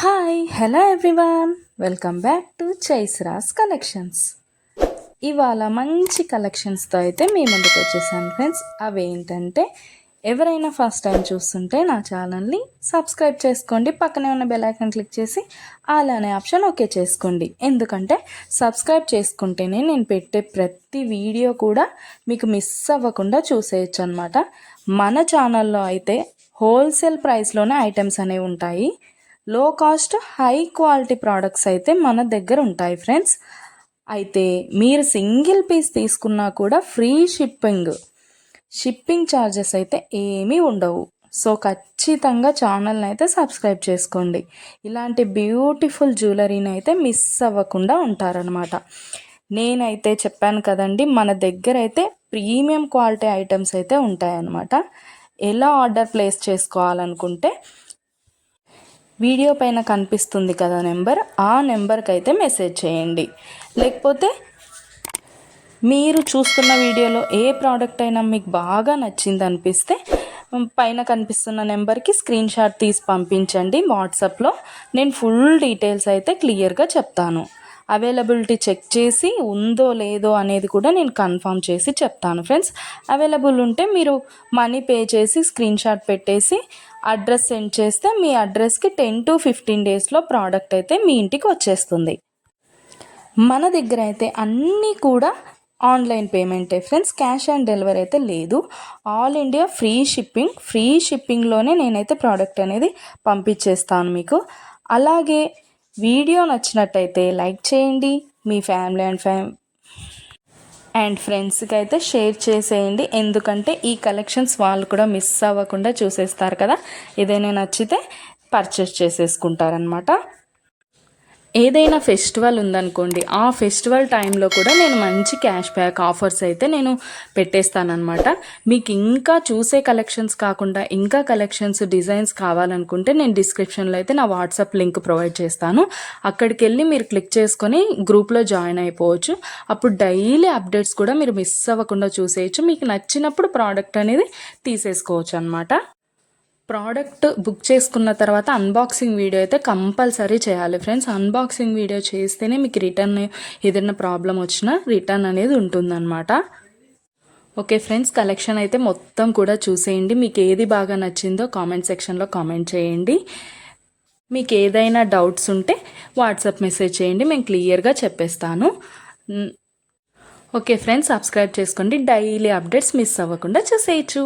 Hi hello everyone, welcome back to చైస్రాస్ collections. ఇవాళ మంచి కలెక్షన్స్తో అయితే మీ ముందుకు వచ్చేసాను ఫ్రెండ్స్. అవేంటంటే ఎవరైనా ఫస్ట్ టైం చూస్తుంటే నా ఛానల్ని సబ్స్క్రైబ్ చేసుకోండి, పక్కనే ఉన్న బెల్ ఐకాన్ క్లిక్ చేసి ఆల్ అనే ఆప్షన్ ఓకే చేసుకోండి. ఎందుకంటే సబ్స్క్రైబ్ చేసుకుంటేనే నేను పెట్టే ప్రతి వీడియో కూడా మీకు మిస్ అవ్వకుండా చూసేయచ్చు అనమాట. మన ఛానల్లో అయితే హోల్సేల్ ప్రైస్లోనే ఐటమ్స్ అనేవి ఉంటాయి. లో కాస్ట్ హై క్వాలిటీ ప్రోడక్ట్స్ అయితే మన దగ్గర ఉంటాయి ఫ్రెండ్స్. అయితే మీరు సింగిల్ పీస్ తీసుకున్నా కూడా ఫ్రీ షిప్పింగ్ ఛార్జెస్ అయితే ఏమీ ఉండవు. సో ఖచ్చితంగా ఛానల్ని అయితే సబ్స్క్రైబ్ చేసుకోండి. ఇలాంటి బ్యూటిఫుల్ జ్యువెలరీని అయితే మిస్ అవ్వకుండా ఉంటారనమాట. నేనైతే చెప్పాను కదండి, మన దగ్గర అయితే ప్రీమియం క్వాలిటీ ఐటమ్స్ అయితే ఉంటాయన్నమాట. ఎలా ఆర్డర్ ప్లేస్ చేసుకోవాలనుకుంటే వీడియో పైన కనిపిస్తుంది కదా నెంబర్, ఆ నెంబర్కి అయితే మెసేజ్ చేయండి. లేకపోతే మీరు చూస్తున్న వీడియోలో ఏ ప్రోడక్ట్ అయినా మీకు బాగా నచ్చింది అనిపిస్తే పైన కనిపిస్తున్న నెంబర్కి స్క్రీన్ షాట్ తీసి పంపించండి వాట్సాప్లో. నేను ఫుల్ డీటెయిల్స్ అయితే క్లియర్గా చెప్తాను. అవైలబిలిటీ చెక్ చేసి ఉందో లేదో అనేది కూడా నేను కన్ఫర్మ్ చేసి చెప్తాను ఫ్రెండ్స్. అవైలబుల్ ఉంటే మీరు మనీ పే చేసి స్క్రీన్ షాట్ పెట్టేసి అడ్రస్ సెండ్ చేస్తే మీ అడ్రస్కి 10 to 15 డేస్లో ప్రోడక్ట్ అయితే మీ ఇంటికి వచ్చేస్తుంది. మన దగ్గర అయితే అన్నీ కూడా ఆన్లైన్ పేమెంటే ఫ్రెండ్స్, క్యాష్ ఆన్ డెలివరీ అయితే లేదు. ఆల్ ఇండియా ఫ్రీ షిప్పింగ్లోనే నేనైతే ప్రోడక్ట్ అనేది పంపించేస్తాను మీకు. అలాగే వీడియో నచ్చినట్టయితే లైక్ చేయండి, మీ ఫ్యామిలీ అండ్ ఫ్రెండ్స్కి అయితే షేర్ చేసేయండి. ఎందుకంటే ఈ కలెక్షన్స్ వాళ్ళు కూడా మిస్ అవ్వకుండా చూసేస్తారు కదా, ఏదైనా నచ్చితే పర్చేస్ చేసేసుకుంటారనమాట. ఏదైనా ఫెస్టివల్ ఉందనుకోండి, ఆ ఫెస్టివల్ టైంలో కూడా నేను మంచి క్యాష్ బ్యాక్ ఆఫర్స్ అయితే నేను పెట్టేస్తానమాట. మీకు ఇంకా చూసే కలెక్షన్స్ కాకుండా ఇంకా కలెక్షన్స్ డిజైన్స్ కావాలనుకుంటే నేను డిస్క్రిప్షన్లో అయితే నా వాట్సాప్ లింక్ ప్రొవైడ్ చేస్తాను. అక్కడికి వెళ్ళి మీరు క్లిక్ చేసుకొని గ్రూప్లో జాయిన్ అయిపోవచ్చు. అప్పుడు డైలీ అప్డేట్స్ కూడా మీరు మిస్ అవ్వకుండా చూసేయచ్చు. మీకు నచ్చినప్పుడు ప్రోడక్ట్ అనేది తీసేసుకోవచ్చు అనమాట. ప్రోడక్ట్ బుక్ చేసుకున్న తర్వాత అన్బాక్సింగ్ వీడియో అయితే కంపల్సరీ చేయాలి ఫ్రెండ్స్. అన్బాక్సింగ్ వీడియో చేస్తేనే మీకు రిటర్న్ ఏదైనా ప్రాబ్లం వచ్చినా రిటర్న్ అనేది ఉంటుందన్నమాట. ఓకే ఫ్రెండ్స్, కలెక్షన్ అయితే మొత్తం కూడా చూసేయండి. మీకు ఏది బాగా నచ్చిందో కామెంట్ సెక్షన్లో కామెంట్ చేయండి. మీకు ఏదైనా డౌట్స్ ఉంటే వాట్సాప్ మెసేజ్ చేయండి, మేము క్లియర్గా చెప్పేస్తాను. ఓకే ఫ్రెండ్స్, సబ్స్క్రైబ్ చేసుకోండి, డైలీ అప్డేట్స్ మిస్ అవ్వకుండా చూసేయచ్చు.